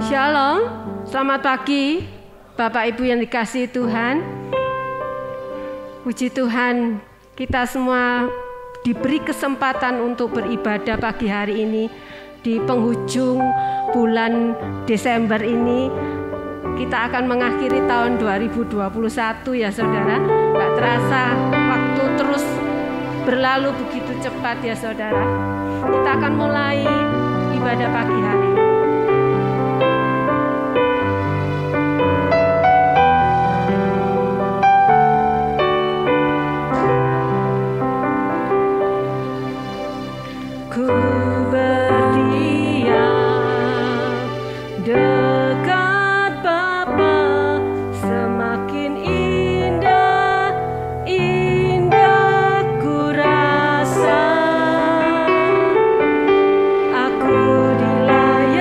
Shalom, selamat pagi Bapak Ibu yang dikasihi Tuhan. Puji Tuhan, kita semua diberi kesempatan untuk beribadah pagi hari ini. Di penghujung bulan Desember ini, kita akan mengakhiri tahun 2021 ya saudara. Gak terasa waktu terus berlalu begitu cepat ya saudara. Kita akan mulai ibadah pagi hari. Ku berdiam dekat Bapa, semakin indah, indah ku rasa. Aku dilayani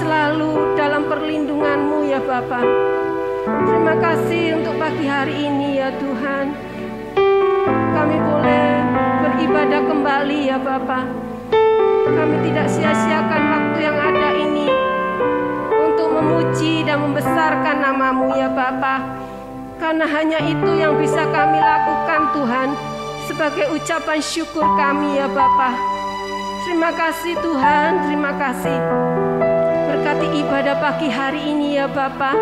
selalu dalam perlindungan-Mu ya Bapa. Terima kasih untuk pagi hari ini ya Tuhan. Kami boleh beribadah kembali ya Bapa. Kami tidak sia-siakan waktu yang ada ini untuk memuji dan membesarkan nama-Mu ya Bapa. Karena hanya itu yang bisa kami lakukan Tuhan, sebagai ucapan syukur kami ya Bapa. Terima kasih Tuhan, terima kasih. Berkati ibadah pagi hari ini ya Bapa.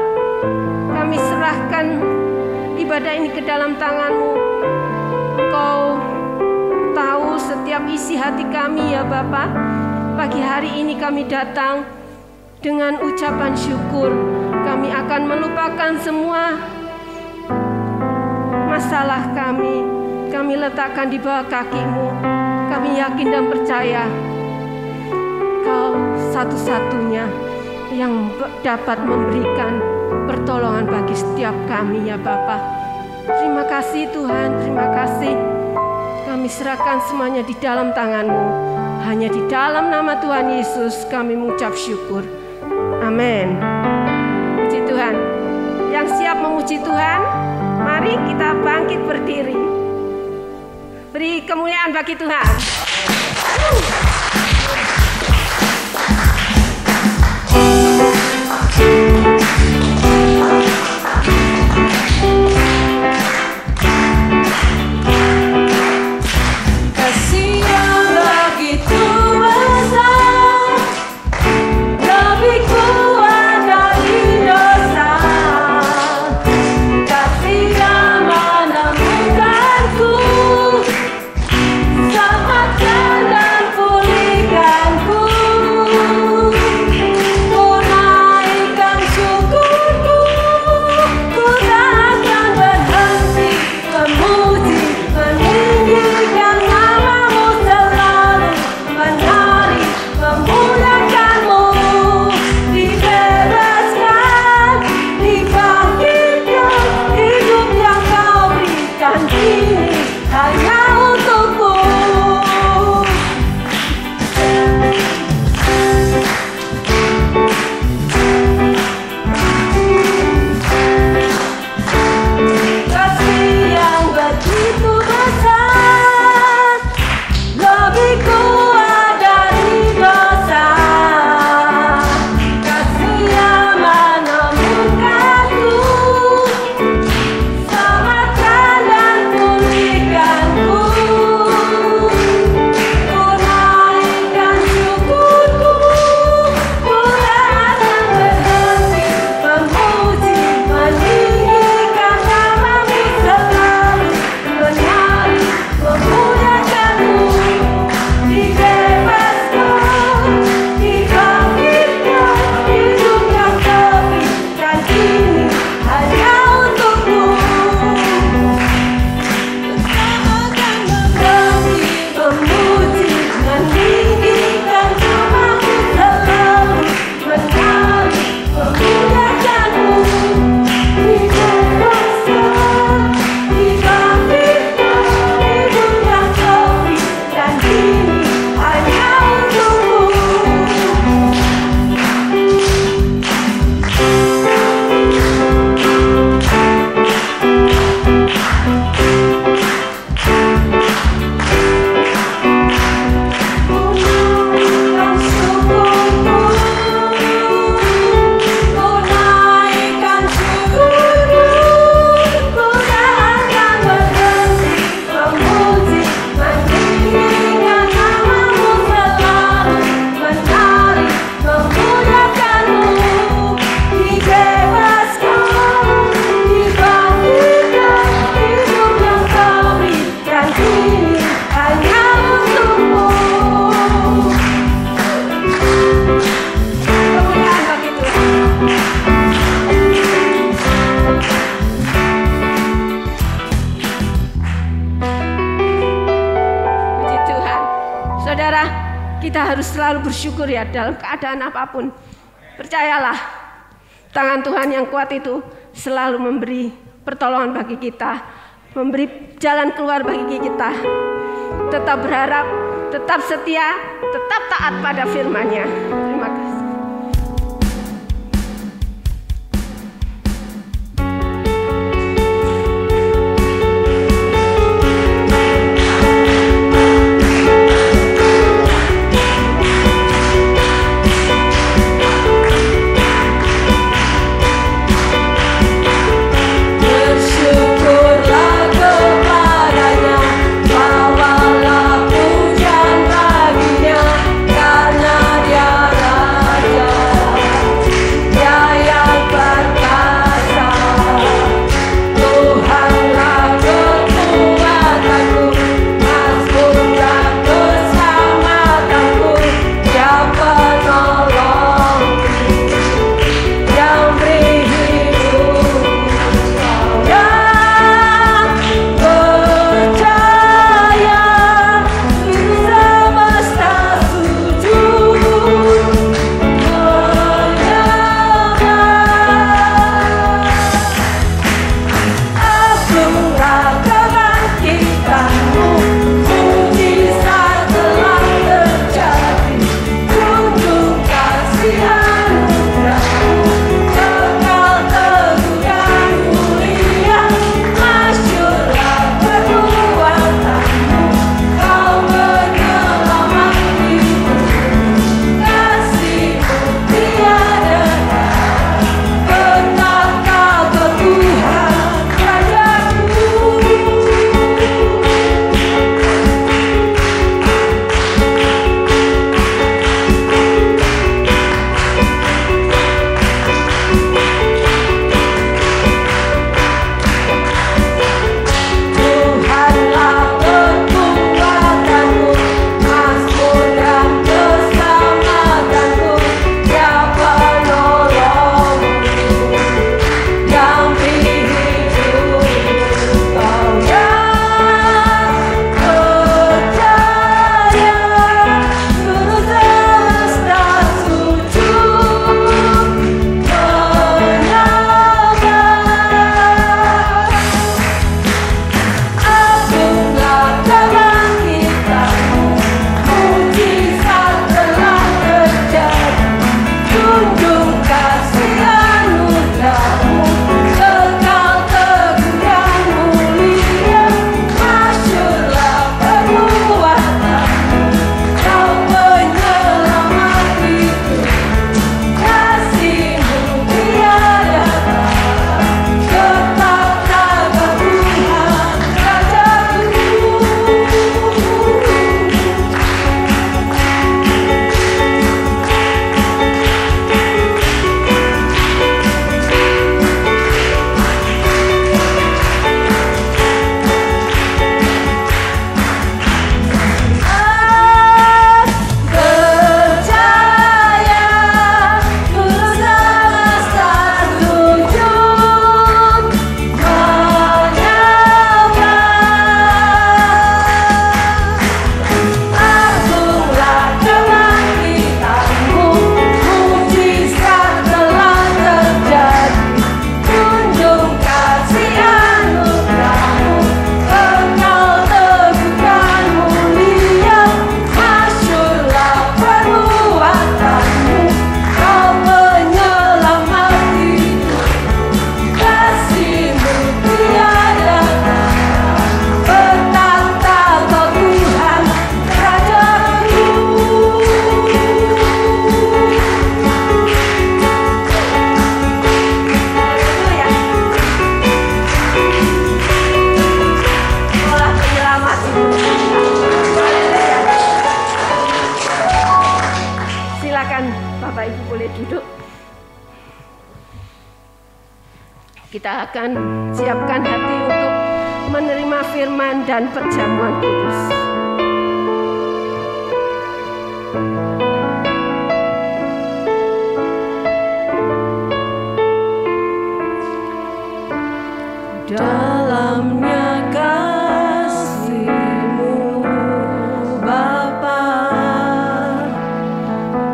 Kami serahkan ibadah ini ke dalam tangan-Mu. Engkau tahu setiap isi hati kami ya Bapa. Pagi hari ini kami datang dengan ucapan syukur. Kami akan melupakan semua masalah kami letakkan di bawah kaki-Mu. Kami yakin dan percaya Kau satu-satunya yang dapat memberikan pertolongan bagi setiap kami ya Bapa. Terima kasih Tuhan, terima kasih. Kami serahkan semuanya di dalam tangan-Mu. Hanya di dalam nama Tuhan Yesus kami mengucap syukur. Amin. Puji Tuhan. Yang siap memuji Tuhan, mari kita bangkit berdiri. Beri kemuliaan bagi Tuhan. Kita harus selalu bersyukur ya dalam keadaan apapun. Percayalah, tangan Tuhan yang kuat itu selalu memberi pertolongan bagi kita, memberi jalan keluar bagi kita. Tetap berharap, tetap setia, tetap taat pada firman-Nya. Terima kasih. boleh duduk. Kita akan siapkan hati untuk menerima firman dan perjamuan kudus. Dalamnya kasih-Mu Bapa,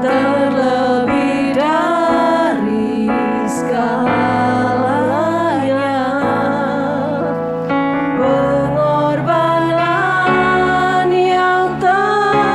terlebih dari segalanya, pengorbanan yang termulia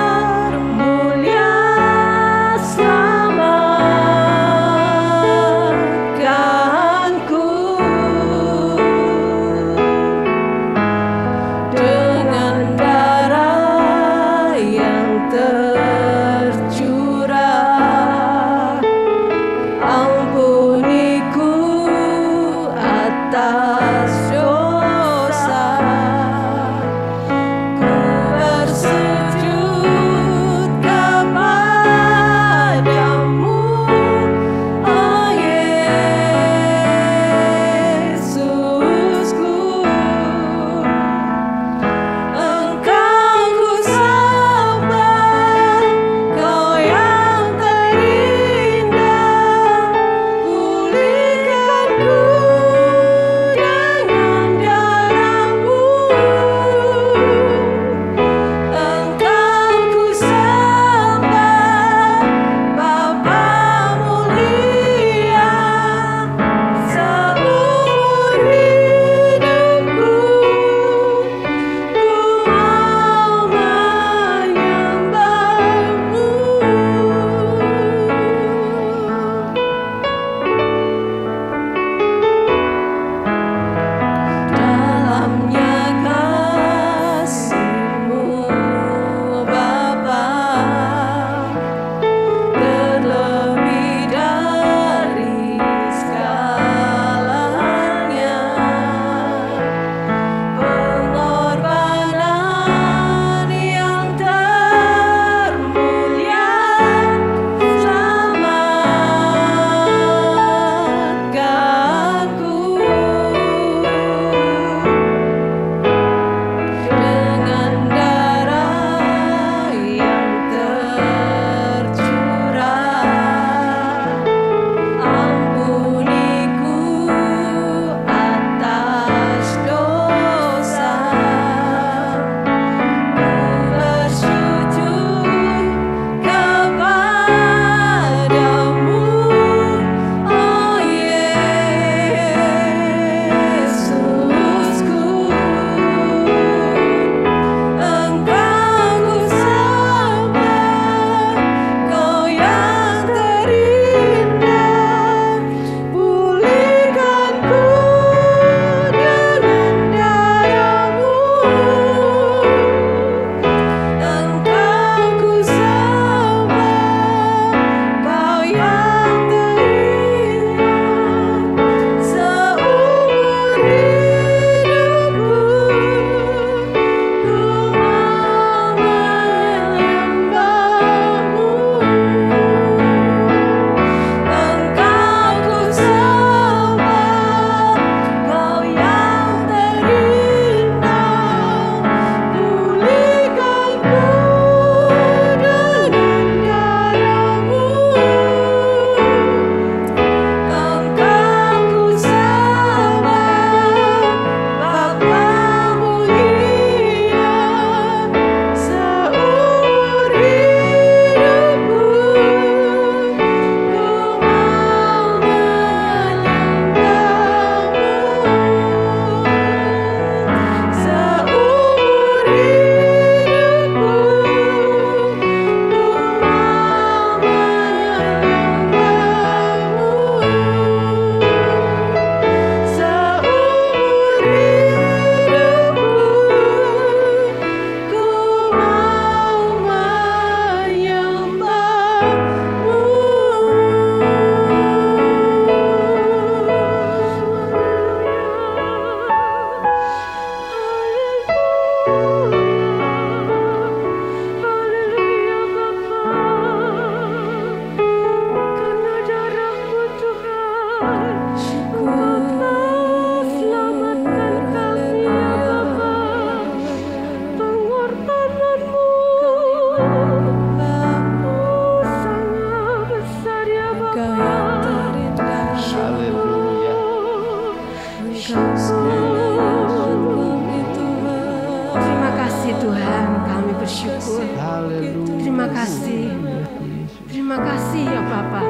kasih ya Bapa.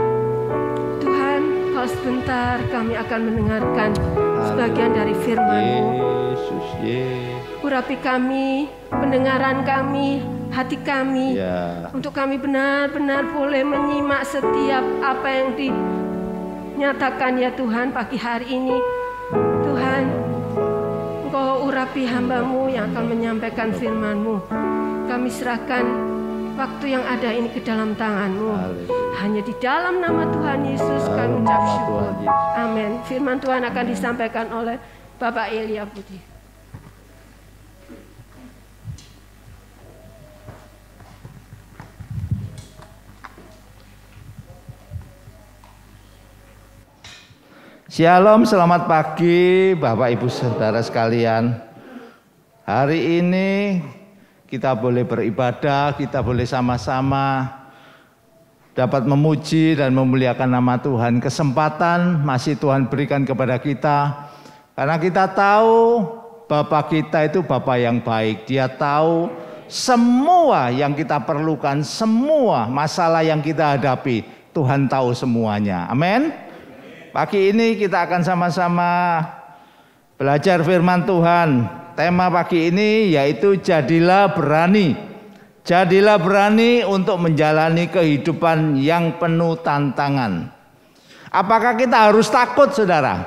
Tuhan, kalau sebentar kami akan mendengarkan sebagian dari firman-Mu. Yesus, Urapi kami, pendengaran kami, hati kami, untuk kami benar-benar boleh menyimak setiap apa yang dinyatakan ya Tuhan pagi hari ini. Tuhan, Engkau urapi hamba-Mu yang akan menyampaikan firman-Mu. Kami serahkan waktu yang ada ini ke dalam tangan-Mu. Hanya di dalam nama Tuhan Yesus kami ucap syukur. Amin. Firman Tuhan akan disampaikan oleh Bapak Elia Budi. Shalom, selamat pagi Bapak Ibu Saudara sekalian. Hari ini kita boleh beribadah, kita boleh sama-sama dapat memuji dan memuliakan nama Tuhan. Kesempatan masih Tuhan berikan kepada kita, karena kita tahu Bapa kita itu Bapa yang baik. Dia tahu semua yang kita perlukan, semua masalah yang kita hadapi, Tuhan tahu semuanya. Amin. Pagi ini kita akan sama-sama belajar firman Tuhan. Tema pagi ini yaitu jadilah berani. Jadilah berani untuk menjalani kehidupan yang penuh tantangan. Apakah kita harus takut, saudara?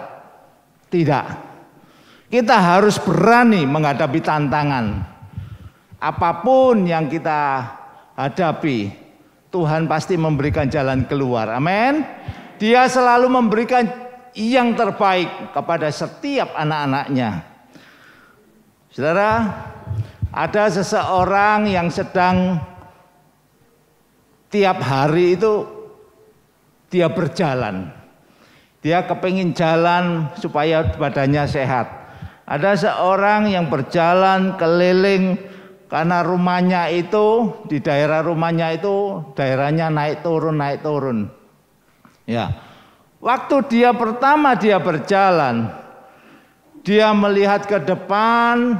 Tidak. Kita harus berani menghadapi tantangan. Apapun yang kita hadapi, Tuhan pasti memberikan jalan keluar. Amin. Dia selalu memberikan yang terbaik kepada setiap anak-anaknya. Saudara, ada seseorang yang sedang tiap hari itu dia berjalan. Dia kepingin jalan supaya badannya sehat. Ada seorang yang berjalan keliling karena rumahnya itu, di daerah rumahnya itu, daerahnya naik turun. Ya, waktu dia pertama dia berjalan, dia melihat ke depan,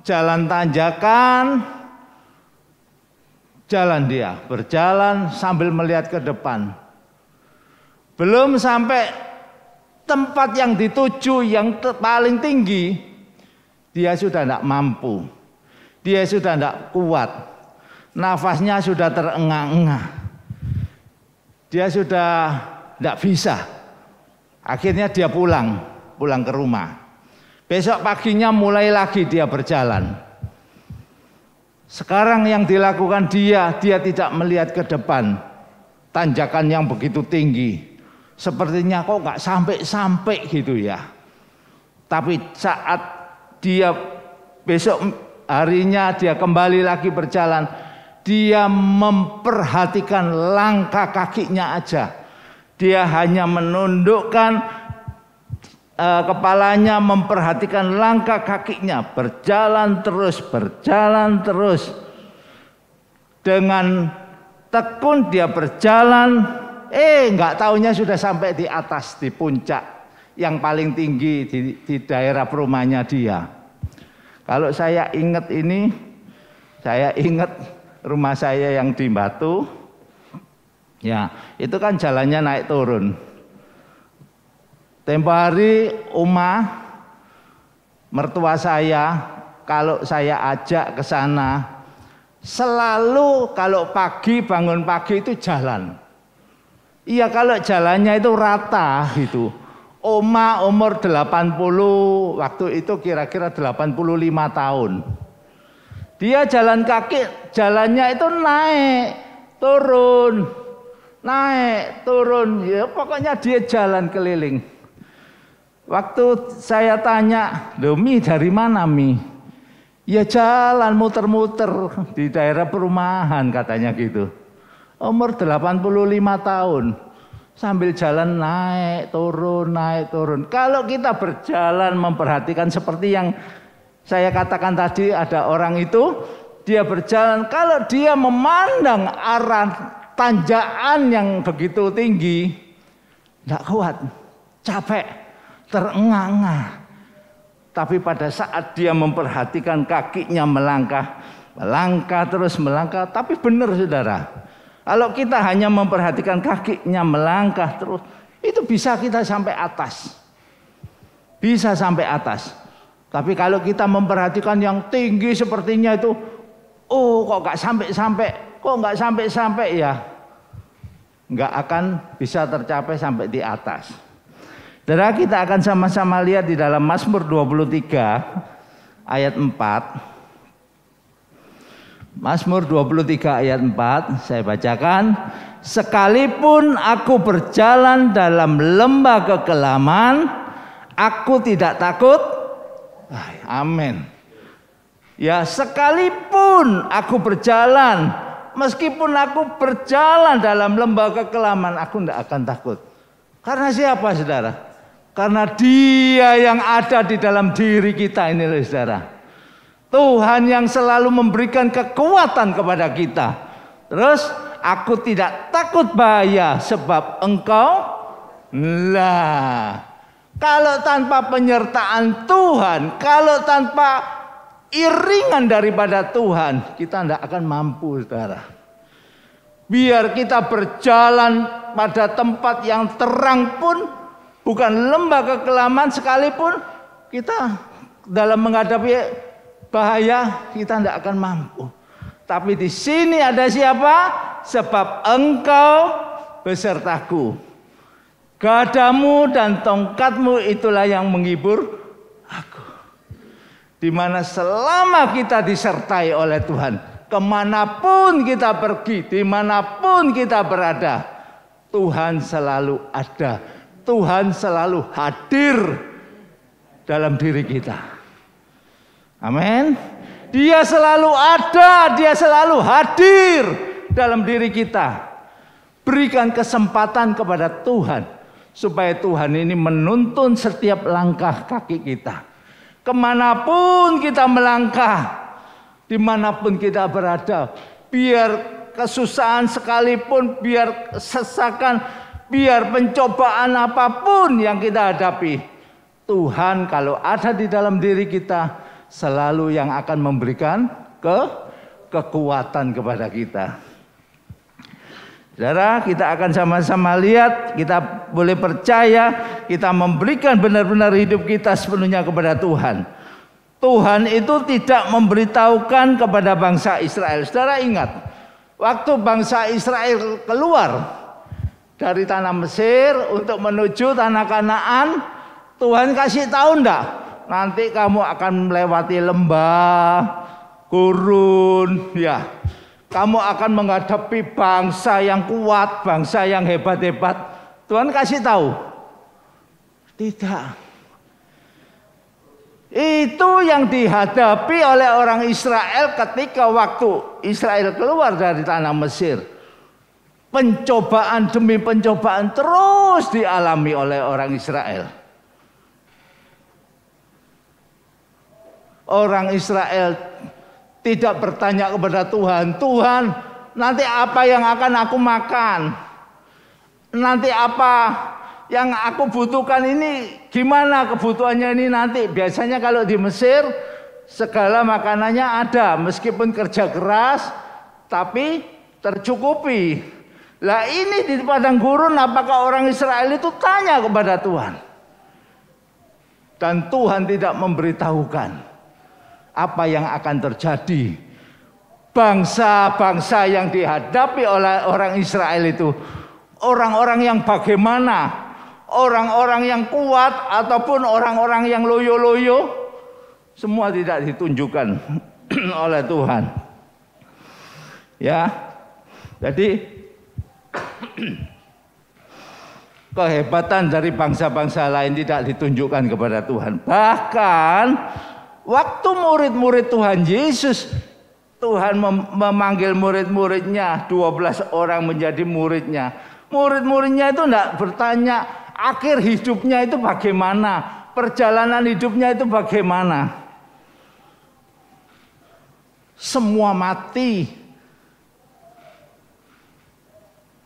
jalan tanjakan, jalan dia berjalan sambil melihat ke depan. Belum sampai tempat yang dituju yang paling tinggi, dia sudah tidak mampu, dia sudah tidak kuat, nafasnya sudah terengah-engah, dia sudah tidak bisa. Akhirnya dia pulang ke rumah. Besok paginya mulai lagi dia berjalan. Sekarang yang dilakukan dia tidak melihat ke depan. Tanjakan yang begitu tinggi. Sepertinya kok nggak sampai gitu ya. Tapi saat dia besok harinya dia kembali lagi berjalan, dia memperhatikan langkah kakinya aja. Dia hanya menundukkan kepalanya, memperhatikan langkah kakinya, berjalan terus. Dengan tekun dia berjalan, nggak taunya sudah sampai di atas, di puncak yang paling tinggi di daerah perumahannya dia. Kalau saya ingat ini, saya ingat rumah saya yang di Batu. Ya, itu kan jalannya naik turun. Tempo hari mertua saya, kalau saya ajak ke sana, selalu kalau pagi bangun pagi itu jalan. Iya, kalau jalannya itu rata gitu. Oma umur 80, waktu itu kira-kira 85 tahun. Dia jalan kaki, jalannya itu naik turun, ya pokoknya dia jalan keliling. Waktu saya tanya, "Mi dari mana, Mi?" "Ya jalan muter-muter di daerah perumahan," katanya gitu. Umur 85 tahun, sambil jalan naik turun. Kalau kita berjalan memperhatikan seperti yang saya katakan tadi, ada orang itu, dia berjalan, kalau dia memandang arah tanjakan yang begitu tinggi, tidak kuat, capek, terengah-engah. Tapi pada saat dia memperhatikan kakinya melangkah, tapi benar saudara, Kalau kita hanya memperhatikan kakinya melangkah terus, itu bisa kita sampai atas. Bisa sampai atas. Tapi kalau kita memperhatikan yang tinggi sepertinya itu, oh kok nggak sampai-sampai, ya nggak akan bisa tercapai sampai di atas. Saudara, kita akan sama-sama lihat di dalam Mazmur 23 ayat 4. Mazmur 23 ayat 4, saya bacakan. Sekalipun aku berjalan dalam lembah kekelaman, aku tidak takut. Amin. Ya, sekalipun aku berjalan, meskipun aku berjalan dalam lembah kekelaman, aku tidak akan takut. Karena siapa, saudara? Karena Dia yang ada di dalam diri kita ini, saudara. Tuhan yang selalu memberikan kekuatan kepada kita. Terus, aku tidak takut bahaya sebab Engkau. Lah, kalau tanpa penyertaan Tuhan, kalau tanpa iringan daripada Tuhan, kita tidak akan mampu, saudara. Biar kita berjalan pada tempat yang terang pun, bukan lembah kekelaman sekalipun, kita dalam menghadapi bahaya kita tidak akan mampu. Tapi di sini ada siapa? Sebab Engkau besertaku. Gadamu dan tongkatmu itulah yang menghibur aku. Di mana selama kita disertai oleh Tuhan, kemanapun kita pergi, dimanapun kita berada, Tuhan selalu ada. Tuhan selalu hadir dalam diri kita. Amin. Dia selalu ada, Dia selalu hadir dalam diri kita. Berikan kesempatan kepada Tuhan supaya Tuhan ini menuntun setiap langkah kaki kita. Kemanapun kita melangkah, dimanapun kita berada, biar kesusahan sekalipun, biar kesesakan, biar pencobaan apapun yang kita hadapi, Tuhan kalau ada di dalam diri kita, selalu yang akan memberikan kekuatan kepada kita. Saudara, kita akan sama-sama lihat, kita boleh percaya, kita memberikan benar-benar hidup kita sepenuhnya kepada Tuhan. Tuhan itu tidak memberitahukan kepada bangsa Israel. Saudara ingat, waktu bangsa Israel keluar dari tanah Mesir untuk menuju tanah Kanaan, Tuhan kasih tahu enggak? Nanti kamu akan melewati lembah, gurun, ya. Kamu akan menghadapi bangsa yang kuat, bangsa yang hebat-hebat. Tuhan kasih tahu? Tidak. Itu yang dihadapi oleh orang Israel ketika waktu Israel keluar dari tanah Mesir. Pencobaan demi pencobaan terus dialami oleh orang Israel. Orang Israel tidak bertanya kepada Tuhan, Tuhan, nanti apa yang akan aku makan? Nanti apa yang aku butuhkan ini, gimana kebutuhannya ini nanti? Biasanya kalau di Mesir, segala makanannya ada, meskipun kerja keras, tapi tercukupi. Lah ini di padang gurun, apakah orang Israel itu tanya kepada Tuhan? Dan Tuhan tidak memberitahukan apa yang akan terjadi. Bangsa-bangsa yang dihadapi oleh orang Israel itu orang-orang yang bagaimana? Orang-orang yang kuat ataupun orang-orang yang loyo-loyo? Semua tidak ditunjukkan oleh Tuhan. Ya. Jadi kehebatan dari bangsa-bangsa lain tidak ditunjukkan kepada Tuhan. Bahkan waktu murid-murid Tuhan Yesus, Tuhan memanggil murid-muridnya, 12 orang menjadi muridnya. Murid-muridnya itu tidak bertanya akhir hidupnya itu bagaimana, perjalanan hidupnya itu bagaimana. Semua mati.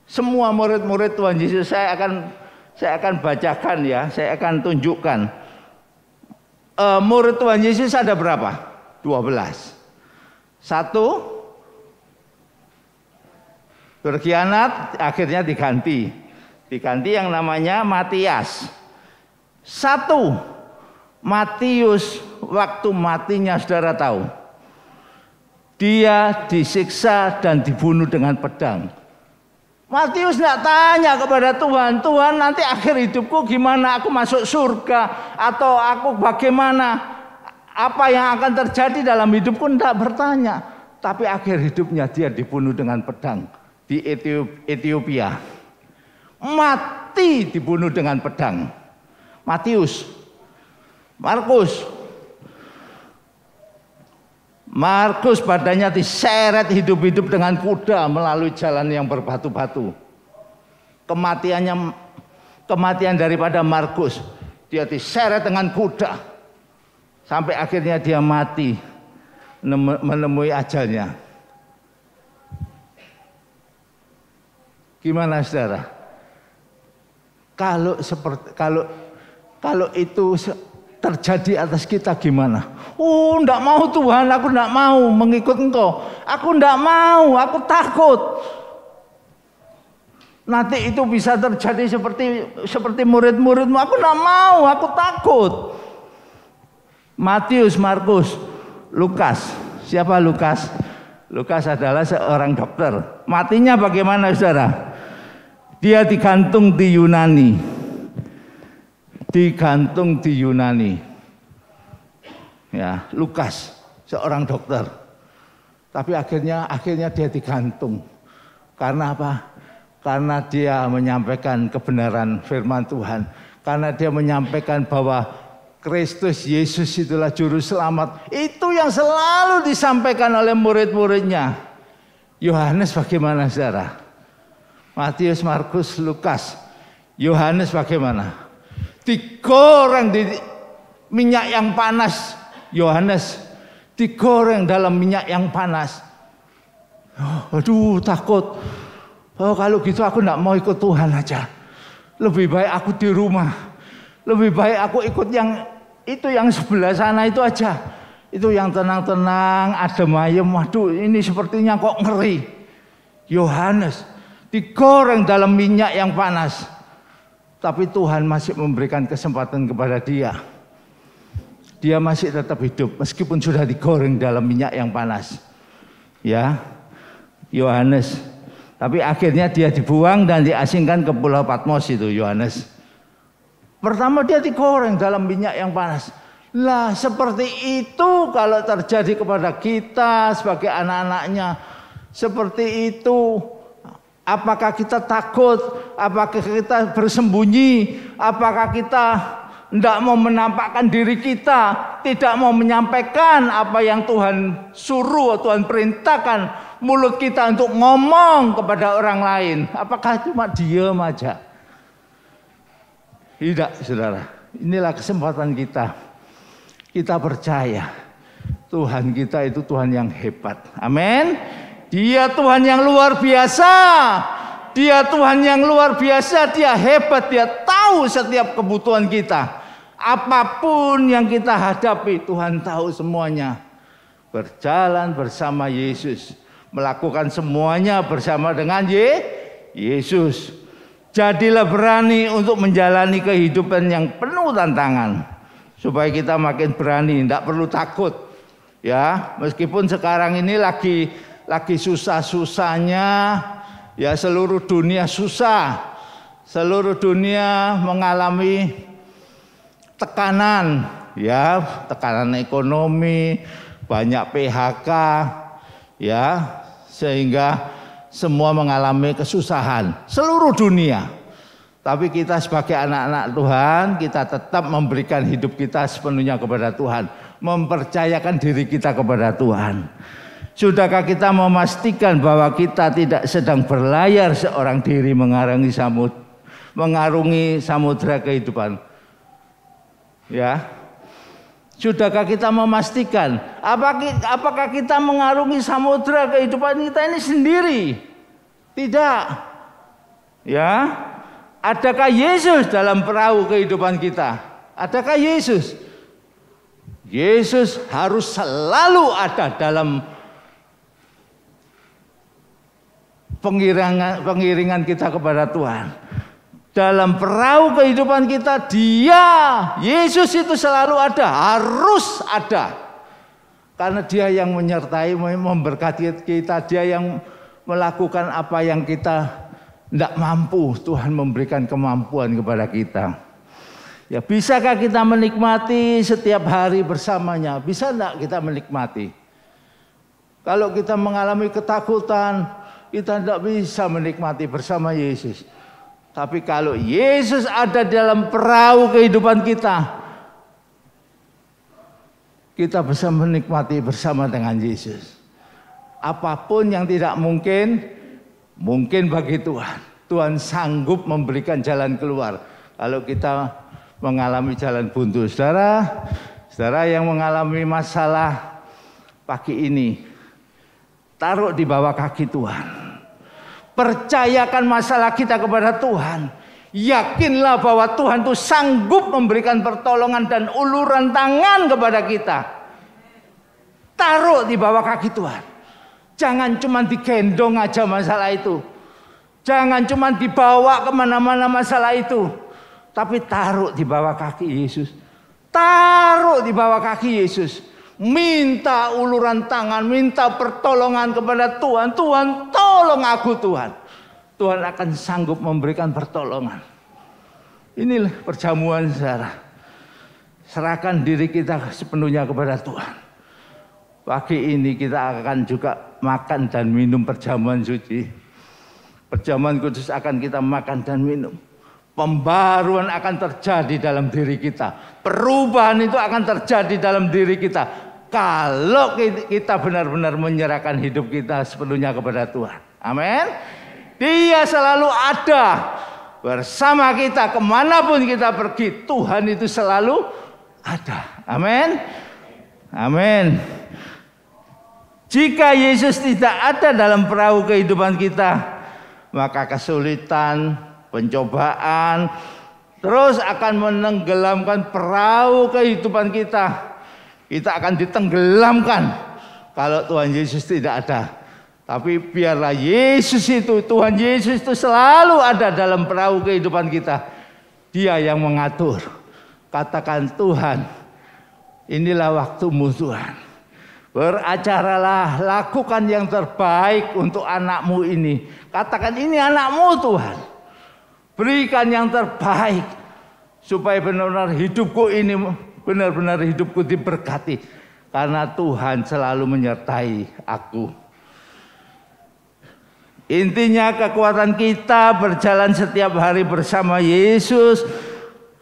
Semua murid-murid Tuhan Yesus, saya akan bacakan ya, saya akan tunjukkan. Murid Tuhan Yesus ada berapa? 12. Satu, Berkhianat akhirnya diganti yang namanya Matias. 1 Matius waktu matinya saudara tahu, dia disiksa dan dibunuh dengan pedang. Matius tidak tanya kepada Tuhan, Tuhan nanti akhir hidupku gimana, aku masuk surga atau aku bagaimana, apa yang akan terjadi dalam hidupku, tidak bertanya. Tapi akhir hidupnya dia dibunuh dengan pedang di Ethiopia. Mati dibunuh dengan pedang. Matius. Markus badannya diseret hidup-hidup dengan kuda melalui jalan yang berbatu-batu. Kematian daripada Markus, dia diseret dengan kuda sampai akhirnya dia mati menemui ajalnya. Gimana saudara? Kalau itu terjadi atas kita gimana? Oh, enggak mau Tuhan, aku enggak mau mengikut Engkau. Aku enggak mau, aku takut. Nanti itu bisa terjadi seperti murid-muridmu. Aku enggak mau, aku takut. Matius, Markus, Lukas. Siapa Lukas? Lukas adalah seorang dokter. Matinya bagaimana saudara? Dia digantung di Yunani. Ya, Lukas seorang dokter. Tapi akhirnya dia digantung. Karena apa? Karena dia menyampaikan kebenaran firman Tuhan. Karena dia menyampaikan bahwa Kristus Yesus itulah juru selamat. Itu yang selalu disampaikan oleh murid-muridnya. Yohanes bagaimana saudara? Matius, Markus, Lukas. Yohanes bagaimana? Digoreng di minyak yang panas. Yohanes digoreng dalam minyak yang panas. Aduh, takut. Oh, kalau gitu aku enggak mau ikut Tuhan aja. Lebih baik aku di rumah. Lebih baik aku ikut yang sebelah sana itu aja. Itu yang tenang-tenang, adem ayem. Waduh, ini sepertinya kok ngeri. Yohanes digoreng dalam minyak yang panas. Tapi Tuhan masih memberikan kesempatan kepada dia. Dia masih tetap hidup meskipun sudah digoreng dalam minyak yang panas. Ya, Yohanes. Tapi akhirnya dia dibuang dan diasingkan ke Pulau Patmos itu Yohanes. Pertama dia digoreng dalam minyak yang panas. Lah seperti itu kalau terjadi kepada kita sebagai anak-anaknya. Seperti itu. Apakah kita takut? Apakah kita bersembunyi? Apakah kita tidak mau menampakkan diri kita? Tidak mau menyampaikan apa yang Tuhan suruh, Tuhan perintahkan mulut kita untuk ngomong kepada orang lain? Apakah cuma diam aja? Tidak, saudara. Inilah kesempatan kita. Kita percaya Tuhan kita itu Tuhan yang hebat. Amin. Dia Tuhan yang luar biasa. Dia Tuhan yang luar biasa. Dia hebat. Dia tahu setiap kebutuhan kita. Apapun yang kita hadapi, Tuhan tahu semuanya. Berjalan bersama Yesus. Melakukan semuanya bersama dengan Yesus. Jadilah berani untuk menjalani kehidupan yang penuh tantangan. Supaya kita makin berani. Tidak perlu takut. Ya, meskipun sekarang ini lagi susah-susahnya, ya seluruh dunia susah, seluruh dunia mengalami tekanan, ya tekanan ekonomi, banyak PHK, ya sehingga semua mengalami kesusahan, seluruh dunia. Tapi kita sebagai anak-anak Tuhan, kita tetap memberikan hidup kita sepenuhnya kepada Tuhan, mempercayakan diri kita kepada Tuhan. Sudahkah kita memastikan bahwa kita tidak sedang berlayar seorang diri mengarungi samudra kehidupan? Ya. Sudahkah kita memastikan apakah kita mengarungi samudra kehidupan kita ini sendiri? Tidak. Ya. Adakah Yesus dalam perahu kehidupan kita? Adakah Yesus? Yesus harus selalu ada dalam pengiringan kita kepada Tuhan. Dalam perahu kehidupan kita, Dia, Yesus itu selalu ada, harus ada. Karena Dia yang menyertai, memberkati kita, Dia yang melakukan apa yang kita tidak mampu. Tuhan memberikan kemampuan kepada kita. Ya, bisakah kita menikmati setiap hari bersamanya? Bisa enggak kita menikmati? Kalau kita mengalami ketakutan, kita tidak bisa menikmati bersama Yesus. Tapi kalau Yesus ada dalam perahu kehidupan kita, kita bisa menikmati bersama dengan Yesus. Apapun yang tidak mungkin, mungkin bagi Tuhan. Tuhan sanggup memberikan jalan keluar. Kalau kita mengalami jalan buntu, saudara yang mengalami masalah pagi ini, taruh di bawah kaki Tuhan. Percayakan masalah kita kepada Tuhan. Yakinlah bahwa Tuhan itu sanggup memberikan pertolongan dan uluran tangan kepada kita. Taruh di bawah kaki Tuhan. Jangan cuma digendong aja masalah itu. Jangan cuma dibawa kemana-mana masalah itu. Tapi taruh di bawah kaki Yesus. Taruh di bawah kaki Yesus. Minta uluran tangan, minta pertolongan kepada Tuhan. Tuhan, tolong aku Tuhan. Tuhan akan sanggup memberikan pertolongan. Inilah perjamuan, saudara. Serahkan diri kita sepenuhnya kepada Tuhan. Pagi ini kita akan juga makan dan minum perjamuan suci. Perjamuan kudus akan kita makan dan minum. Pembaruan akan terjadi dalam diri kita. Perubahan itu akan terjadi dalam diri kita. Kalau kita benar-benar menyerahkan hidup kita sepenuhnya kepada Tuhan. Amin. Dia selalu ada bersama kita. Kemanapun kita pergi, Tuhan itu selalu ada. Amin. Amin. Jika Yesus tidak ada dalam perahu kehidupan kita, maka kesulitan, pencobaan terus akan menenggelamkan perahu kehidupan kita. Kita akan ditenggelamkan kalau Tuhan Yesus tidak ada. Tapi biarlah Yesus itu, Tuhan Yesus itu selalu ada dalam perahu kehidupan kita. Dia yang mengatur. Katakan, Tuhan, inilah waktumu Tuhan. Beracaralah, lakukan yang terbaik untuk anakmu ini. Katakan, ini anakmu Tuhan. Berikan yang terbaik supaya benar-benar hidupku ini, benar-benar hidupku diberkati. Karena Tuhan selalu menyertai aku. Intinya kekuatan kita berjalan setiap hari bersama Yesus.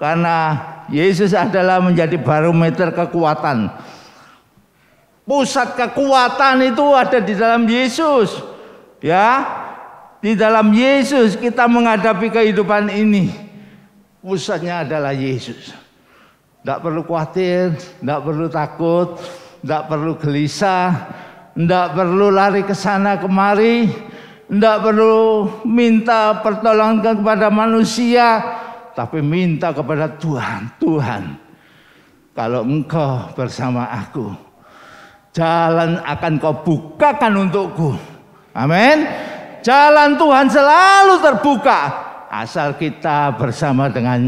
Karena Yesus adalah menjadi barometer kekuatan. Pusat kekuatan itu ada di dalam Yesus. Ya, di dalam Yesus kita menghadapi kehidupan ini. Pusatnya adalah Yesus. Tidak perlu khawatir, tidak perlu takut, tidak perlu gelisah, tidak perlu lari ke sana kemari, tidak perlu minta pertolongan kepada manusia, tapi minta kepada Tuhan. Tuhan, kalau Engkau bersama aku, jalan akan Kau bukakan untukku. Amin. Jalan Tuhan selalu terbuka asal kita bersama dengan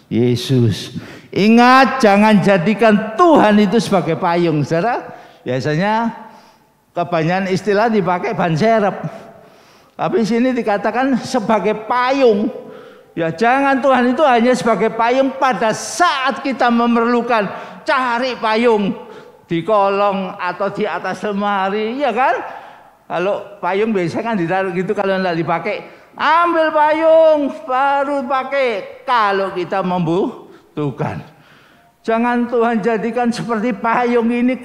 Yesus. Ingat, jangan jadikan Tuhan itu sebagai payung, saudara. Biasanya kebanyakan istilah dipakai ban serep. Tapi sini dikatakan sebagai payung. Ya, jangan Tuhan itu hanya sebagai payung pada saat kita memerlukan. Cari payung di kolong atau di atas lemari, ya kan? Kalau payung biasanya kan ditaruh gitu, kalau tidak dipakai, ambil payung baru pakai. Kalau kita membutuhkan, jangan Tuhan jadikan seperti payung ini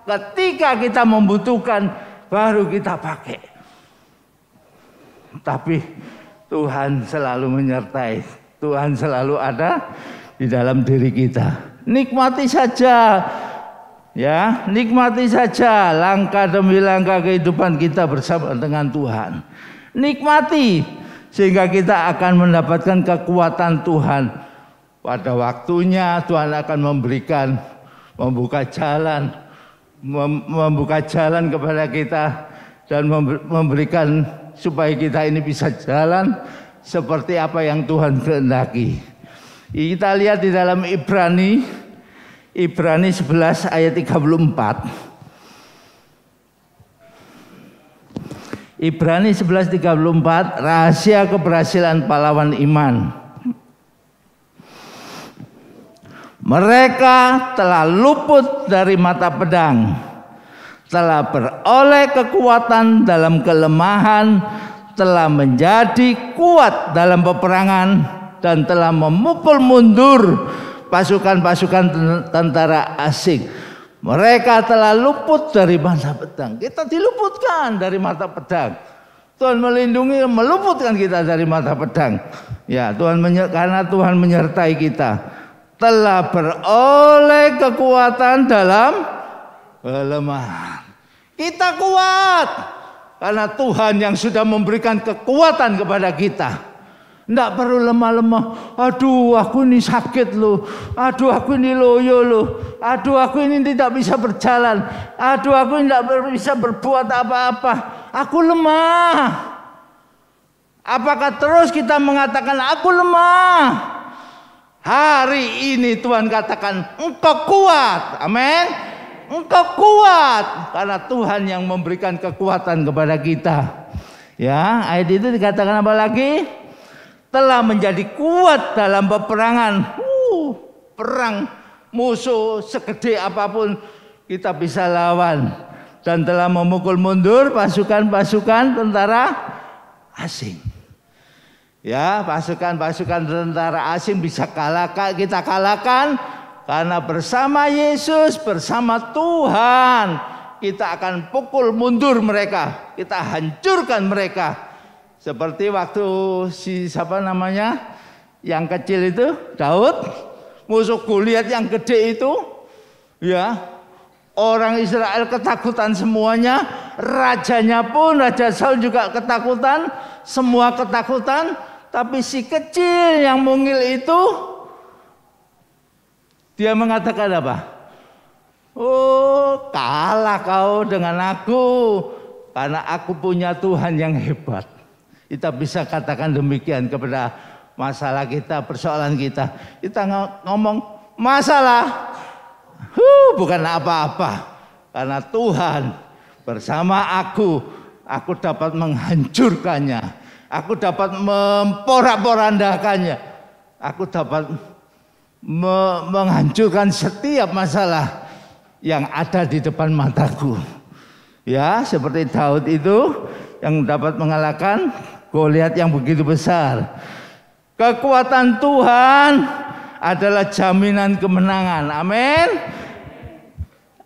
ketika kita membutuhkan baru kita pakai. Tapi Tuhan selalu menyertai, Tuhan selalu ada di dalam diri kita. Nikmati saja, ya, nikmati saja langkah demi langkah kehidupan kita bersama dengan Tuhan. Nikmati sehingga kita akan mendapatkan kekuatan Tuhan. Pada waktunya Tuhan akan membuka jalan kepada kita dan memberikan supaya kita ini bisa jalan seperti apa yang Tuhan kehendaki. Kita lihat di dalam Ibrani 11 ayat 34. Ibrani 11:34, rahasia keberhasilan pahlawan iman. Mereka telah luput dari mata pedang, telah beroleh kekuatan dalam kelemahan, telah menjadi kuat dalam peperangan, dan telah memukul mundur pasukan-pasukan tentara asing. Mereka telah luput dari mata pedang. Kita diluputkan dari mata pedang. Tuhan melindungi, meluputkan kita dari mata pedang. Ya, karena Tuhan menyertai kita. Telah beroleh kekuatan dalam kelemahan. Kita kuat karena Tuhan yang sudah memberikan kekuatan kepada kita. Tidak perlu lemah-lemah. Aduh, aku ini sakit loh. Aduh, aku ini loyo loh. Aduh, aku ini tidak bisa berjalan. Aduh, aku tidak bisa berbuat apa-apa. Aku lemah. Apakah terus kita mengatakan aku lemah? Hari ini Tuhan katakan engkau kuat. Amin. Engkau kuat karena Tuhan yang memberikan kekuatan kepada kita. Ya, ayat itu dikatakan apa lagi? Telah menjadi kuat dalam peperangan. Perang musuh segede apapun kita bisa lawan. Dan telah memukul mundur pasukan-pasukan tentara asing. Ya, pasukan-pasukan tentara asing bisa kita kalahkan. Karena bersama Yesus, bersama Tuhan, kita akan pukul mundur mereka. Kita hancurkan mereka. Seperti waktu yang kecil itu, Daud, musuh Goliat yang gede itu, ya, orang Israel ketakutan semuanya, rajanya pun, Raja Saul juga ketakutan, semua ketakutan, tapi si kecil yang mungil itu, dia mengatakan apa? Oh, kalah kau dengan aku, karena aku punya Tuhan yang hebat. Kita bisa katakan demikian kepada masalah kita, persoalan kita. Kita ngomong masalah, bukan apa-apa. Karena Tuhan bersama aku dapat menghancurkannya. Aku dapat memporak-porandakannya. Aku dapat menghancurkan setiap masalah yang ada di depan mataku. Ya, seperti Daud itu yang dapat mengalahkan Goliat yang begitu besar. Kekuatan Tuhan adalah jaminan kemenangan. Amin.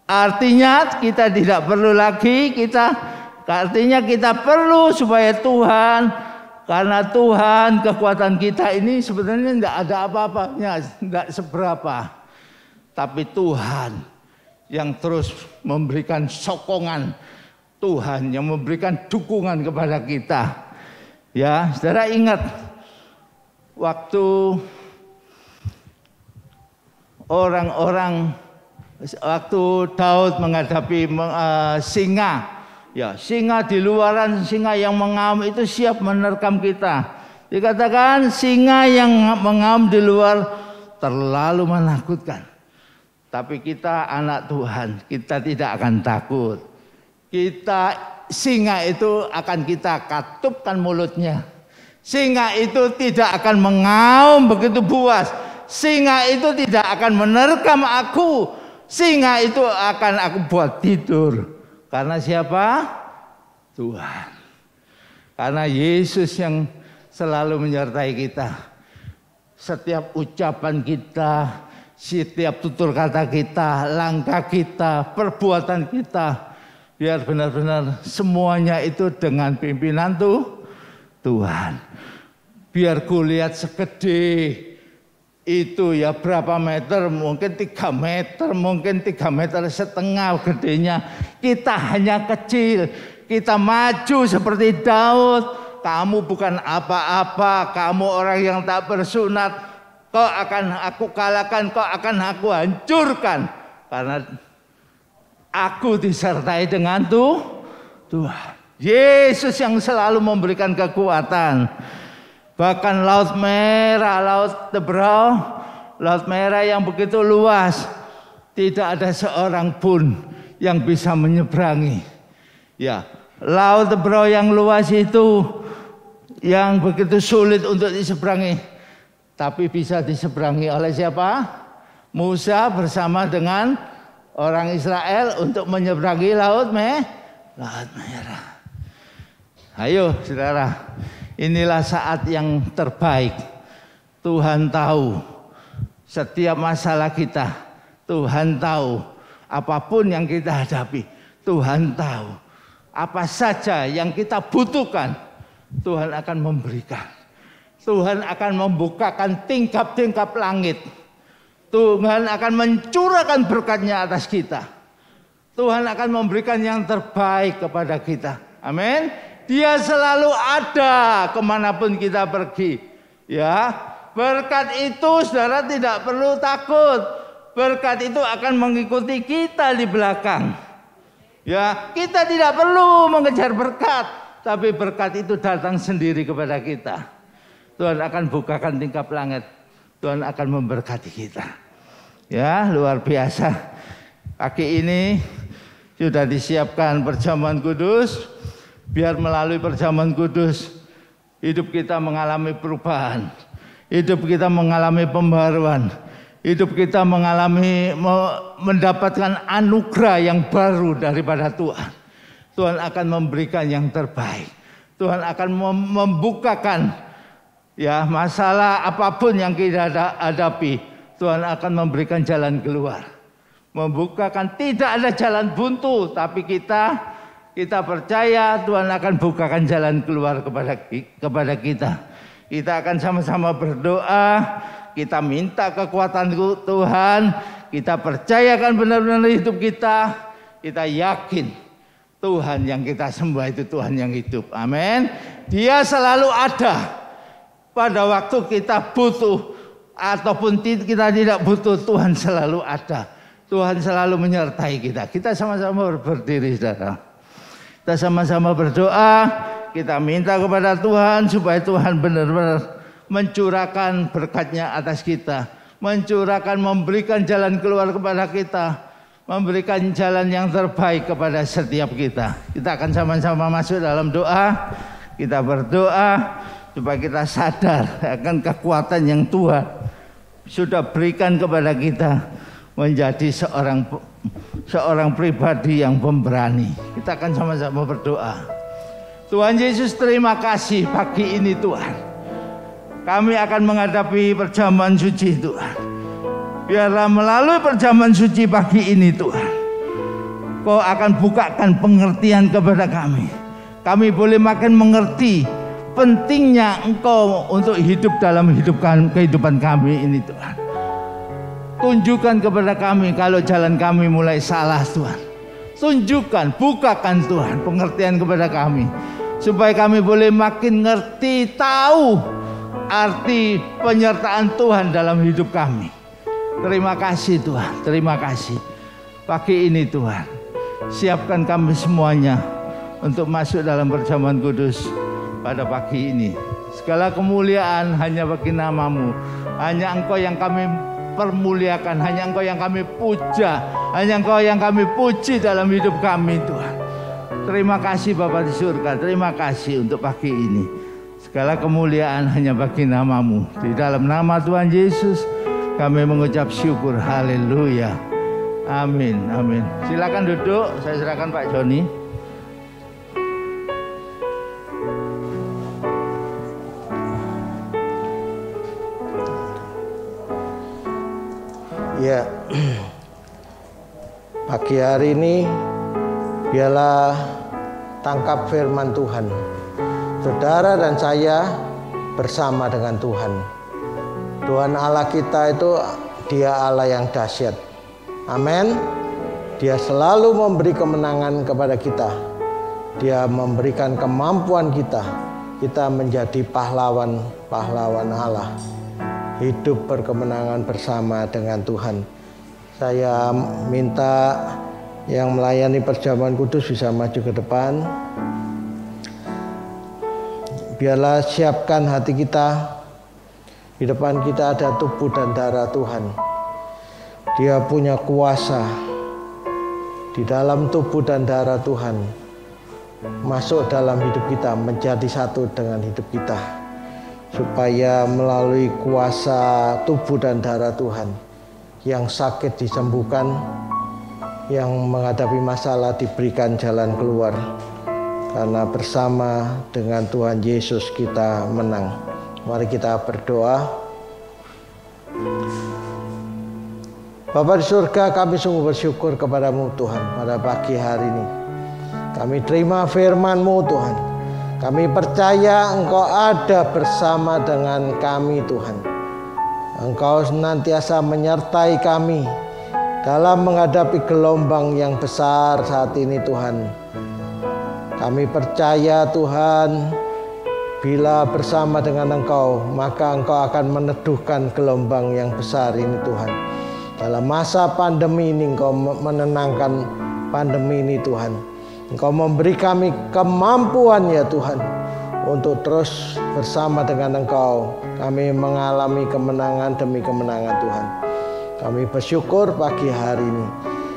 Artinya kita tidak perlu lagi, artinya kita perlu supaya Tuhan, karena Tuhan kekuatan kita ini sebenarnya tidak ada apa-apanya, tidak seberapa. Tapi Tuhan yang terus memberikan sokongan, Tuhan yang memberikan dukungan kepada kita. Ya, saudara ingat waktu waktu Daud menghadapi singa, ya, singa di luaran, singa yang mengaum itu siap menerkam kita. Dikatakan singa yang mengaum di luar terlalu menakutkan. Tapi kita anak Tuhan, kita tidak akan takut. Singa itu akan kita katupkan mulutnya. Singa itu tidak akan mengaum begitu buas. Singa itu tidak akan menerkam aku. Singa itu akan aku buat tidur. Karena siapa? Tuhan. Karena Yesus yang selalu menyertai kita. Setiap ucapan kita, setiap tutur kata kita, langkah kita, perbuatan kita, biar benar-benar semuanya itu dengan pimpinan Tuhan. Biar Goliat segede itu ya berapa meter, mungkin 3 meter, mungkin 3,5 meter gedenya. Kita hanya kecil, kita maju seperti Daud. Kamu bukan apa-apa, kamu orang yang tak bersunat. Kau akan aku kalahkan, kau akan aku hancurkan. Karena aku disertai dengan Tuhan. Yesus yang selalu memberikan kekuatan. Bahkan Laut Merah, Laut Tebrau, Laut Merah yang begitu luas, tidak ada seorang pun yang bisa menyeberangi. Ya, Laut Tebrau yang luas itu yang begitu sulit untuk diseberangi, tapi bisa diseberangi oleh siapa? Musa bersama dengan orang Israel untuk menyeberangi Laut Merah. Ayo saudara, inilah saat yang terbaik. Tuhan tahu setiap masalah kita. Tuhan tahu apapun yang kita hadapi. Tuhan tahu apa saja yang kita butuhkan. Tuhan akan memberikan. Tuhan akan membukakan tingkap-tingkap langit. Tuhan akan mencurahkan berkat-Nya atas kita. Tuhan akan memberikan yang terbaik kepada kita. Amin. Dia selalu ada kemanapun kita pergi. Ya, berkat itu saudara tidak perlu takut. Berkat itu akan mengikuti kita di belakang. Ya, kita tidak perlu mengejar berkat, tapi berkat itu datang sendiri kepada kita. Tuhan akan bukakan tingkap langit. Tuhan akan memberkati kita. Ya, luar biasa. Pagi ini sudah disiapkan perjamuan kudus. Biar melalui perjamuan kudus hidup kita mengalami perubahan, hidup kita mengalami pembaruan, hidup kita mendapatkan anugerah yang baru daripada Tuhan. Tuhan akan memberikan yang terbaik. Tuhan akan membukakan ya masalah apapun yang kita hadapi. Tuhan akan memberikan jalan keluar. Membukakan, tidak ada jalan buntu, tapi kita percaya Tuhan akan bukakan jalan keluar kepada kita. Kita akan sama-sama berdoa, kita minta kekuatan Tuhan, kita percayakan benar-benar hidup kita. Kita yakin Tuhan yang kita sembah itu Tuhan yang hidup. Amin. Dia selalu ada pada waktu kita butuh ataupun kita tidak butuh. Tuhan selalu ada. Tuhan selalu menyertai kita. Kita sama-sama berdiri saudara. Kita sama-sama berdoa, kita minta kepada Tuhan supaya Tuhan benar-benar mencurahkan berkat-Nya atas kita, memberikan jalan keluar kepada kita, memberikan jalan yang terbaik kepada setiap kita. Kita akan sama-sama masuk dalam doa. Kita berdoa supaya kita sadar akan kekuatan yang Tuhan sudah berikan kepada kita menjadi seorang pribadi yang pemberani. Kita akan sama-sama berdoa. Tuhan Yesus, terima kasih pagi ini Tuhan. Kami akan menghadapi perjamuan suci Tuhan. Biarlah melalui perjamuan suci pagi ini Tuhan, Kau akan bukakan pengertian kepada kami. Kami boleh makin mengerti pentingnya Engkau untuk hidup dalam kehidupan kami ini Tuhan. Tunjukkan kepada kami kalau jalan kami mulai salah Tuhan. Tunjukkan, bukakan Tuhan pengertian kepada kami. Supaya kami boleh makin ngerti, tahu arti penyertaan Tuhan dalam hidup kami. Terima kasih Tuhan, terima kasih. Pagi ini Tuhan, siapkan kami semuanya untuk masuk dalam perjamuan kudus pada pagi ini. Segala kemuliaan hanya bagi nama-Mu. Hanya Engkau yang kami permuliakan, hanya Engkau yang kami puja, hanya Engkau yang kami puji dalam hidup kami Tuhan. Terima kasih Bapa di surga, terima kasih untuk pagi ini. Segala kemuliaan hanya bagi nama-Mu. Di dalam nama Tuhan Yesus kami mengucap syukur, haleluya, amin, amin. Silakan duduk, saya serahkan Pak Joni. Ya, pagi hari ini biarlah tangkap firman Tuhan. Saudara dan saya bersama dengan Tuhan. Tuhan Allah kita itu Dia Allah yang dahsyat. Amin. Dia selalu memberi kemenangan kepada kita. Dia memberikan kemampuan kita. Kita menjadi pahlawan Allah. Hidup berkemenangan bersama dengan Tuhan. Saya minta yang melayani perjamuan kudus bisa maju ke depan. biarlah siapkan hati kita. Di depan kita ada tubuh dan darah Tuhan. Dia punya kuasa di dalam tubuh dan darah Tuhan, masuk dalam hidup kita, menjadi satu dengan hidup kita, supaya melalui kuasa tubuh dan darah Tuhan, yang sakit disembuhkan, yang menghadapi masalah diberikan jalan keluar, karena bersama dengan Tuhan Yesus kita menang. Mari kita berdoa. Bapa di surga, kami sungguh bersyukur kepadamu Tuhan pada pagi hari ini. Kami terima firman-Mu Tuhan. Kami percaya Engkau ada bersama dengan kami Tuhan. Engkau senantiasa menyertai kami dalam menghadapi gelombang yang besar saat ini Tuhan. Kami percaya Tuhan, bila bersama dengan Engkau, maka Engkau akan meneduhkan gelombang yang besar ini Tuhan. Dalam masa pandemi ini Engkau menenangkan pandemi ini Tuhan. Engkau memberi kami kemampuan ya Tuhan, untuk terus bersama dengan Engkau kami mengalami kemenangan demi kemenangan Tuhan. Kami bersyukur pagi hari ini.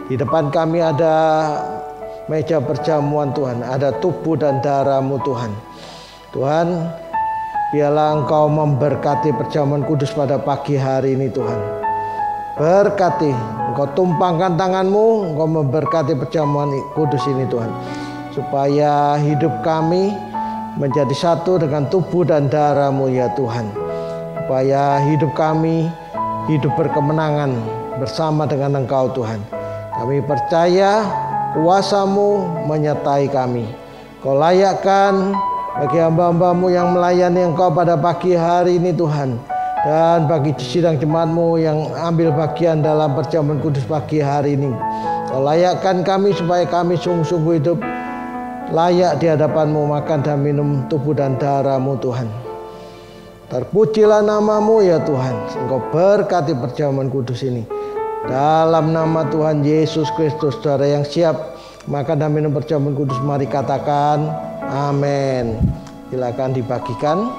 Di depan kami ada meja perjamuan Tuhan, ada tubuh dan darah-Mu Tuhan. Tuhan, biarlah Engkau memberkati perjamuan kudus pada pagi hari ini Tuhan. Berkati, Engkau tumpangkan tangan-Mu, Engkau memberkati perjamuan kudus ini Tuhan, supaya hidup kami menjadi satu dengan tubuh dan darah-Mu ya Tuhan. Supaya hidup kami hidup berkemenangan bersama dengan Engkau Tuhan. Kami percaya kuasa-Mu menyertai kami. Kau layakkan bagi hamba-hamba-Mu yang melayani Engkau pada pagi hari ini Tuhan. Dan bagi sidang jemaat-Mu yang ambil bagian dalam perjamuan kudus pagi hari ini, Kau layakkan kami supaya kami sungguh-sungguh hidup layak di hadapan-Mu, makan dan minum tubuh dan darah-Mu Tuhan. Terpujilah nama-Mu ya Tuhan. Engkau berkati perjamuan kudus ini. Dalam nama Tuhan Yesus Kristus, saudara yang siap makan dan minum perjamuan kudus, mari katakan amin. Silakan dibagikan.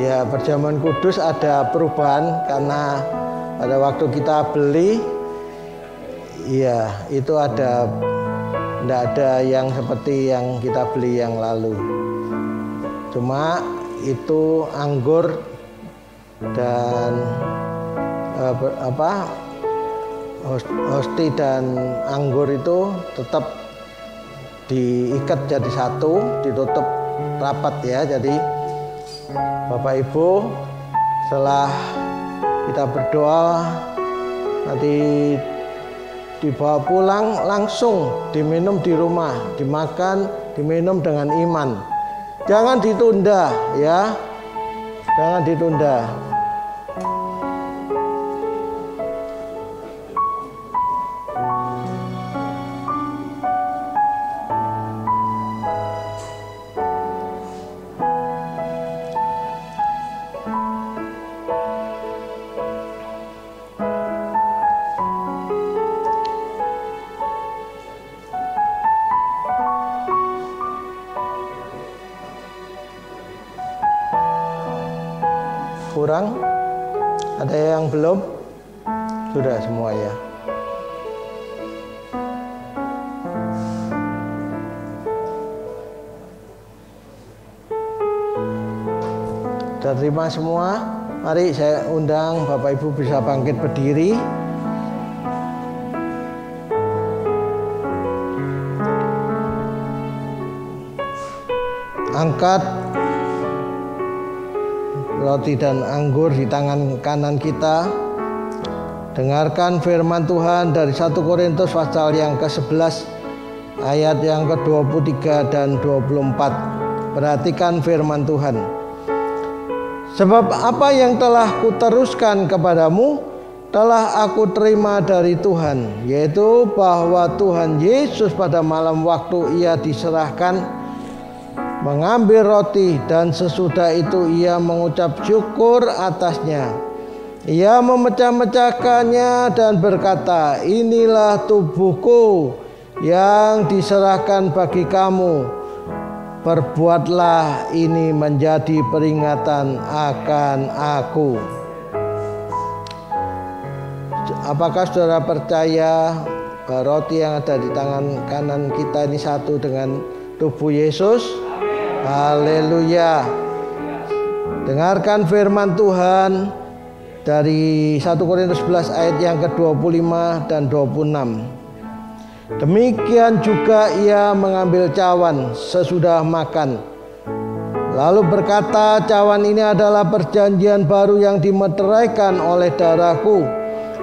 Ya, perjamuan kudus ada perubahan karena pada waktu kita beli, ya itu tidak ada yang seperti yang kita beli yang lalu. Cuma itu anggur dan hosti dan anggur itu tetap diikat jadi satu, ditutup rapat ya. Jadi Bapak Ibu, setelah kita berdoa, nanti dibawa pulang langsung diminum di rumah, dimakan, diminum dengan iman. Jangan ditunda ya, jangan ditunda. Kurang? Ada yang belum? Sudah semua ya. Sudah terima semua? Mari saya undang Bapak Ibu bisa bangkit berdiri. Angkat roti dan anggur di tangan kanan kita. Dengarkan firman Tuhan dari 1 Korintus pasal yang ke-11 ayat yang ke-23 dan 24. Perhatikan firman Tuhan. Sebab apa yang telah kuteruskan kepadamu telah aku terima dari Tuhan, yaitu bahwa Tuhan Yesus pada malam waktu ia diserahkan mengambil roti, dan sesudah itu ia mengucap syukur atasnya. Ia memecah-mecahkannya dan berkata, inilah tubuhku yang diserahkan bagi kamu. Perbuatlah ini menjadi peringatan akan aku. Apakah saudara percaya bahwa roti yang ada di tangan kanan kita ini satu dengan tubuh Yesus? Haleluya. Dengarkan firman Tuhan dari 1 Korintus 11 ayat yang ke-25 dan 26. Demikian juga ia mengambil cawan sesudah makan, lalu berkata, cawan ini adalah perjanjian baru yang dimeteraikan oleh darahku.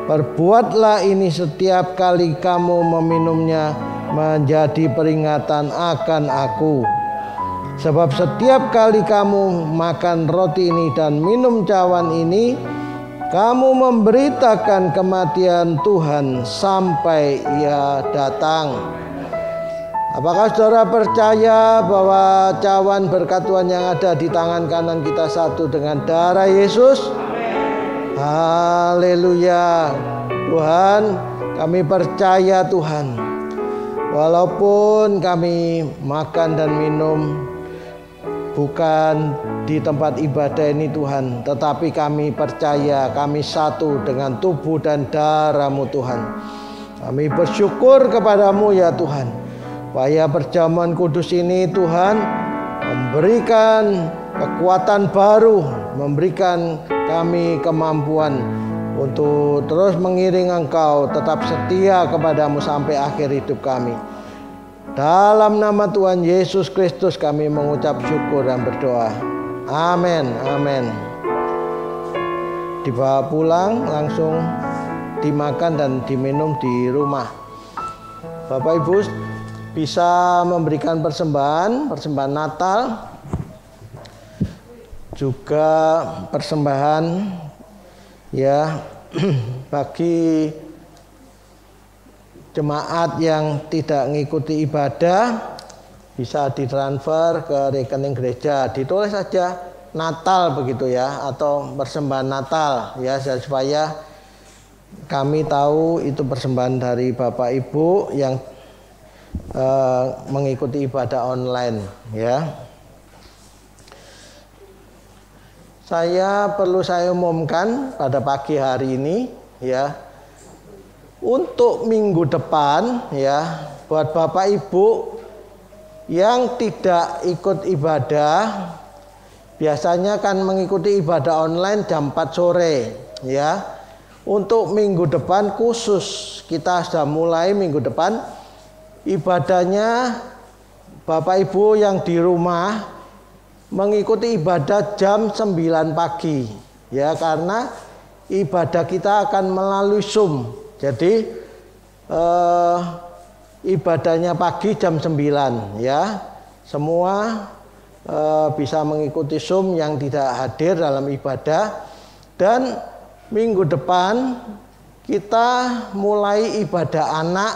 Perbuatlah ini setiap kali kamu meminumnya menjadi peringatan akan aku. Sebab setiap kali kamu makan roti ini dan minum cawan ini, kamu memberitakan kematian Tuhan sampai ia datang. Apakah saudara percaya bahwa cawan berkat Tuhan yang ada di tangan kanan kita satu dengan darah Yesus? Haleluya. Tuhan, kami percaya Tuhan, walaupun kami makan dan minum bukan di tempat ibadah ini Tuhan, tetapi kami percaya kami satu dengan tubuh dan darah-Mu Tuhan. Kami bersyukur kepadamu ya Tuhan, supaya perjamuan kudus ini Tuhan memberikan kekuatan baru, memberikan kami kemampuan untuk terus mengiring Engkau, tetap setia kepadamu sampai akhir hidup kami. Dalam nama Tuhan Yesus Kristus kami mengucap syukur dan berdoa. Amin, amin. Dibawa pulang langsung dimakan dan diminum di rumah. Bapak Ibu bisa memberikan persembahan Natal, juga persembahan ya bagi jemaat yang tidak mengikuti ibadah, bisa ditransfer ke rekening gereja. Ditulis saja Natal begitu ya, atau persembahan Natal ya, supaya kami tahu itu persembahan dari Bapak Ibu yang mengikuti ibadah online ya. Saya umumkan pada pagi hari ini ya, untuk minggu depan ya, buat Bapak Ibu yang tidak ikut ibadah, biasanya kan mengikuti ibadah online jam 4 sore ya. Untuk minggu depan khusus kita sudah mulai minggu depan ibadahnya Bapak Ibu yang di rumah mengikuti ibadah jam 9 pagi ya, karena ibadah kita akan melalui Zoom. Jadi ibadahnya pagi jam 9 ya. Semua bisa mengikuti Zoom yang tidak hadir dalam ibadah. Dan minggu depan kita mulai ibadah anak.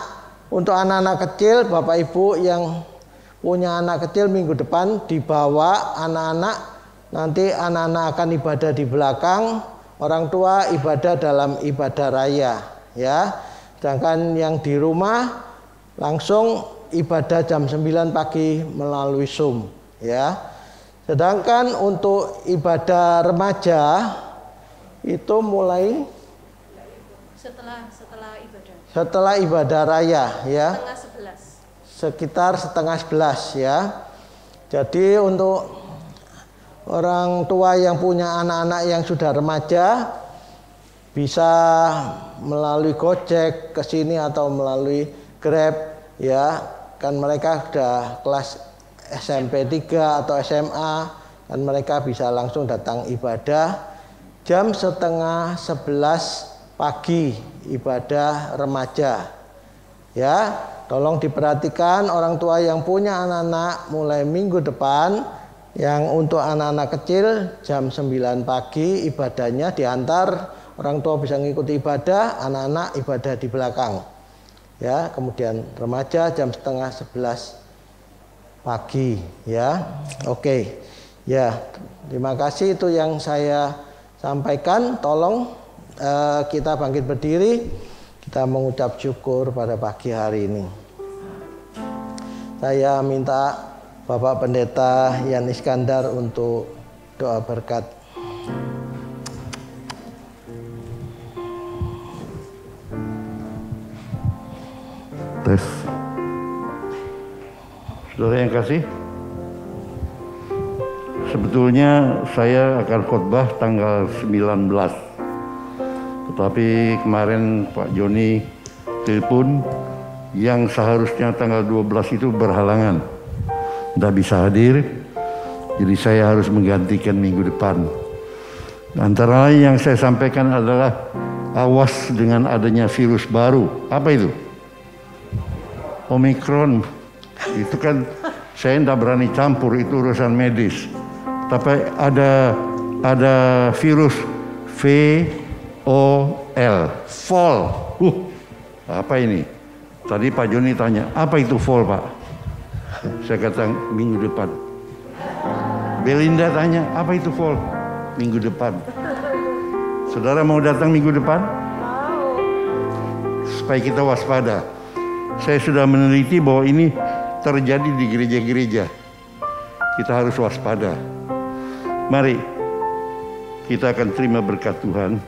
Untuk anak-anak kecil, Bapak Ibu yang punya anak kecil, minggu depan dibawa anak-anak. Nanti anak-anak akan ibadah di belakang, orang tua ibadah dalam ibadah raya ya. Sedangkan yang di rumah langsung ibadah jam 9 pagi melalui Zoom ya. Sedangkan untuk ibadah remaja itu mulai setelah ibadah raya ya, sekitar setengah 11 ya. Jadi untuk orang tua yang punya anak-anak yang sudah remaja bisa melalui Gojek ke sini atau melalui Grab ya. Kan mereka sudah kelas SMP 3 atau SMA, kan mereka bisa langsung datang ibadah jam setengah 11 pagi, ibadah remaja ya. Tolong diperhatikan orang tua yang punya anak-anak, mulai minggu depan Yang untuk anak-anak kecil jam 9 pagi ibadahnya diantar, orang tua bisa ngikuti ibadah, anak-anak ibadah di belakang. Ya, kemudian remaja jam setengah 11 pagi, ya. Oke. Ya, terima kasih, itu yang saya sampaikan. Tolong kita bangkit berdiri, kita mengucap syukur pada pagi hari ini. Saya minta Bapak Pendeta Yan Iskandar untuk doa berkat. Tes. Saudara yang kasih, sebetulnya saya akan khotbah tanggal 19. Tetapi kemarin Pak Joni telepon yang seharusnya tanggal 12 itu berhalangan, tidak bisa hadir, jadi saya harus menggantikan minggu depan. Antara lain yang saya sampaikan adalah awas dengan adanya virus baru. Apa itu? Omikron. Itu kan saya tidak berani campur, itu urusan medis. Tapi ada virus VOL, fall. Apa ini? Tadi Pak Joni tanya, apa itu fall, Pak? Saya kata minggu depan. Belinda tanya, apa itu fall? Minggu depan. Saudara mau datang minggu depan? Supaya kita waspada. Saya sudah meneliti bahwa ini terjadi di gereja-gereja. Kita harus waspada. Mari kita akan terima berkat Tuhan.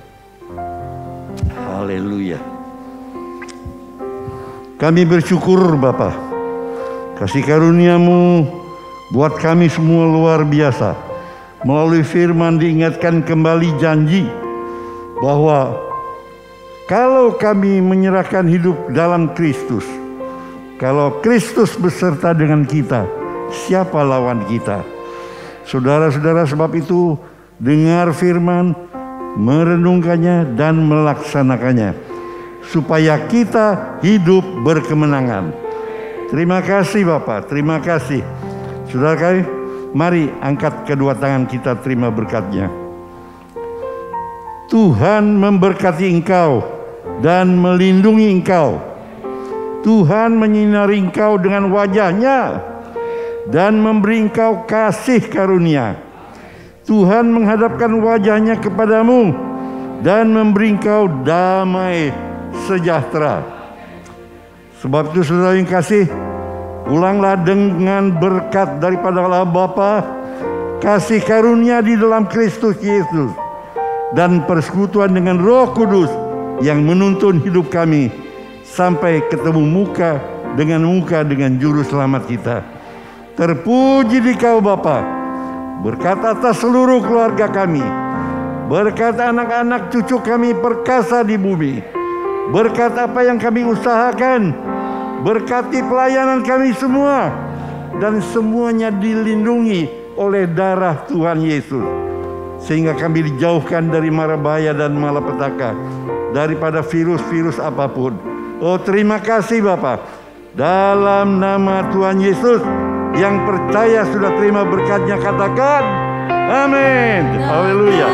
Haleluya. Kami bersyukur Bapa. Kasih karunia-Mu buat kami semua luar biasa. Melalui firman diingatkan kembali janji bahwa kalau kami menyerahkan hidup dalam Kristus, kalau Kristus beserta dengan kita, siapa lawan kita? Saudara-saudara, sebab itu dengar firman, merenungkannya dan melaksanakannya, supaya kita hidup berkemenangan. Terima kasih Bapak, terima kasih. Saudara kami, mari angkat kedua tangan kita terima berkat-Nya. Tuhan memberkati engkau dan melindungi engkau. Tuhan menyinari engkau dengan wajah-Nya dan memberi engkau kasih karunia. Tuhan menghadapkan wajah-Nya kepadamu dan memberi engkau damai sejahtera. Sebab itu saudara yang kasih, ulanglah dengan berkat daripada Allah Bapa, kasih karunia di dalam Kristus Yesus, dan persekutuan dengan Roh Kudus yang menuntun hidup kami sampai ketemu muka dengan Juru Selamat kita. Terpuji Dikau Bapa, berkat atas seluruh keluarga kami, berkat anak-anak cucu kami perkasa di bumi, berkat apa yang kami usahakan, berkati pelayanan kami semua, dan semuanya dilindungi oleh darah Tuhan Yesus, sehingga kami dijauhkan dari mara bahaya dan malapetaka, daripada virus-virus apapun. Oh, terima kasih Bapa. Dalam nama Tuhan Yesus yang percaya sudah terima berkat-Nya, katakan amin. Haleluya.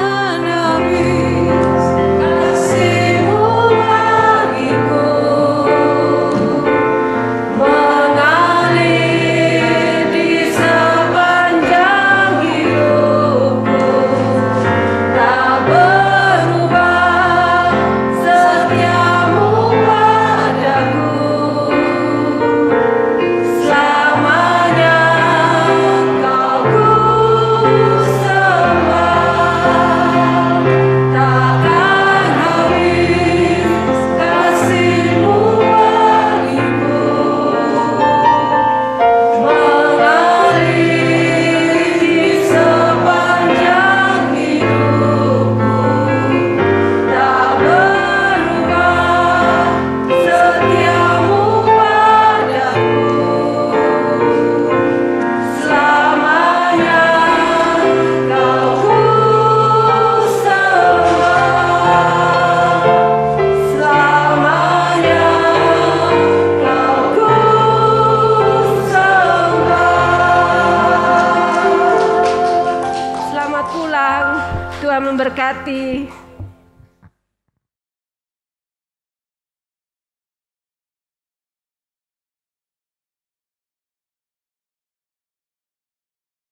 pulang. Tuhan memberkati.